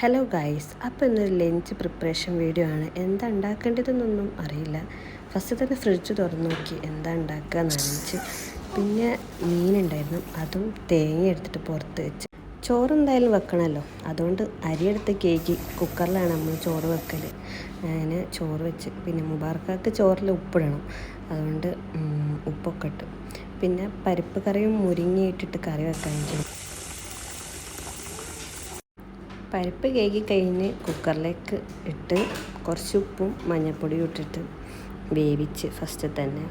Hello guys, അപ്പോൾ ഇന്നൊരു lunch preparation video ആണ്. എന്താ ഉണ്ടാക്കേണ്ടതെന്നൊന്നും അറിയില്ല. ഫസ്റ്റ് തന്നെ ഫ്രിഡ്ജ് തുറന്നു നോക്കി എന്താ ഉണ്ടാക്കുക നനച്ച്. പിന്നെ മീനുണ്ടായിരുന്നു, അതും തേങ്ങ എടുത്തിട്ട് പുറത്ത് വെച്ച്. ചോറ് എന്തായാലും വെക്കണമല്ലോ, അതുകൊണ്ട് അരിയെടുത്ത് കേക്ക് കുക്കറിലാണ് നമ്മൾ ചോറ് വെക്കൽ. അങ്ങനെ ചോറ് വെച്ച്, പിന്നെ മുബാർക്കാക്ക് ചോറിൽ ഉപ്പിടണം, അതുകൊണ്ട് ഉപ്പൊക്കെ ഇട്ടു. പിന്നെ പരിപ്പ് കറിയും മുരിങ്ങയിട്ടിട്ട് കറി വെക്കാൻ ചെയ്യും. പരിപ്പ് കേക്ക് കഴിഞ്ഞ് കുക്കറിലേക്ക് ഇട്ട് കുറച്ച് ഉപ്പും മഞ്ഞൾപ്പൊടിയും ഇട്ടിട്ട് വേവിച്ച് ഫസ്റ്റ് തന്നെ.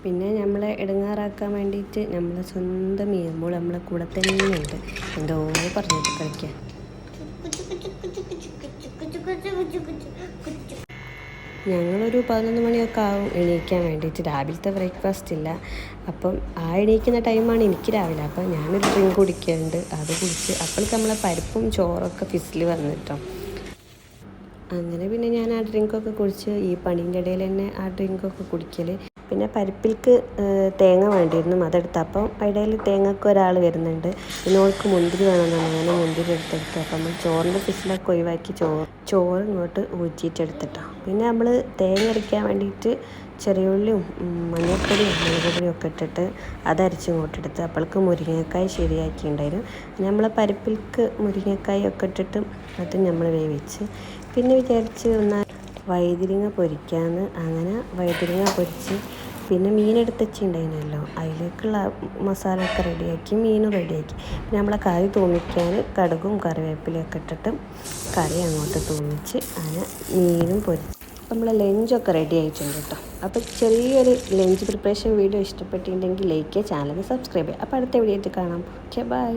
പിന്നെ നമ്മളെ ഇടങ്ങാറാക്കാൻ വേണ്ടിയിട്ട് നമ്മളെ സ്വന്തം മീനുമ്പോൾ നമ്മളെ കൂടെ തന്നെയുണ്ട്. എന്തോ പറഞ്ഞിട്ട് കളിക്കാൻ. ഞങ്ങളൊരു 11 മണിയൊക്കെ ആവും എണീക്കാൻ വേണ്ടിയിട്ട്. രാവിലത്തെ ബ്രേക്ക്ഫാസ്റ്റ് ഇല്ല, അപ്പം ആ എണീക്കുന്ന ടൈമാണ് എനിക്ക് രാവിലെ. അപ്പം ഞാനൊരു ഡ്രിങ്ക് കുടിക്കുന്നുണ്ട്, അത് കുടിച്ച് അപ്പോഴേക്ക് നമ്മളെ പരിപ്പും ചോറൊക്കെ ഫിസിൽ വന്നിട്ടോ. അങ്ങനെ പിന്നെ ഞാൻ ആ ഡ്രിങ്കൊക്കെ കുടിച്ച് ഈ പണീൻ്റെ ഇടയിൽ തന്നെ ആ ഡ്രിങ്കൊക്കെ കുടിക്കൽ. പിന്നെ പരിപ്പിൽക്ക് തേങ്ങ വേണ്ടിയിരുന്നു, അതെടുത്ത്. അപ്പം ഇടയിൽ തേങ്ങക്ക് ഒരാൾ വരുന്നുണ്ട്, പിന്നെ ഓൾക്ക് മുന്തിരി വേണമെന്നാണ്. അങ്ങനെ മുന്തിരി എടുത്തെടുത്തു. അപ്പം നമ്മൾ ചോറിൻ്റെ ഫിസിലൊക്കെ ഒഴിവാക്കി ചോറ് ഇങ്ങോട്ട് ഊറ്റിയിട്ടെടുത്തിട്ടോ. പിന്നെ നമ്മൾ തേങ്ങ അരയ്ക്കാൻ വേണ്ടിയിട്ട് ചെറിയുള്ളിയും മഞ്ഞൾപ്പൊടിയും മുളക് പൊടിയും ഒക്കെ ഇട്ടിട്ട് അതരച്ച് ഇങ്ങോട്ടെടുത്ത്. അപ്പോഴേക്ക് മുരിങ്ങക്കായ് ശരിയാക്കിയിട്ടുണ്ടായിരുന്നു. നമ്മളെ പരിപ്പിൽക്ക് മുരിങ്ങക്കായ് ഒക്കെ ഇട്ടിട്ട് അത് നമ്മൾ വേവിച്ച്. പിന്നെ വിചാരിച്ച് എന്നാൽ വഴുതിരിങ്ങ പൊരിക്കാമെന്ന്. അങ്ങനെ വഴുതിരിങ്ങ പൊരിച്ച്. പിന്നെ മീനെടുത്ത് വെച്ചിട്ടുണ്ടായിരുന്നല്ലോ, അതിലേക്കുള്ള മസാല ഒക്കെ റെഡിയാക്കി, മീനും റെഡിയാക്കി. പിന്നെ നമ്മളെ കറി തൂമിക്കാൻ കടുകും കറിവേപ്പിലയൊക്കെ ഇട്ടിട്ട് കറി അങ്ങോട്ട് തൂമിച്ച് അങ്ങനെ മീനും പൊരിച്ച്. നമ്മളെ ലഞ്ചൊക്കെ റെഡി ആയിട്ടുണ്ട് കേട്ടോ. അപ്പോൾ ചെറിയൊരു ലഞ്ച് പ്രിപ്പറേഷൻ വീഡിയോ ഇഷ്ടപ്പെട്ടിട്ടുണ്ടെങ്കിൽ ലൈക്ക് ചെയ്യുക, ചാനൽ സബ്സ്ക്രൈബ് ചെയ്യുക. അപ്പോൾ അടുത്ത വീഡിയോ ആയിട്ട് കാണാം. Okay, by.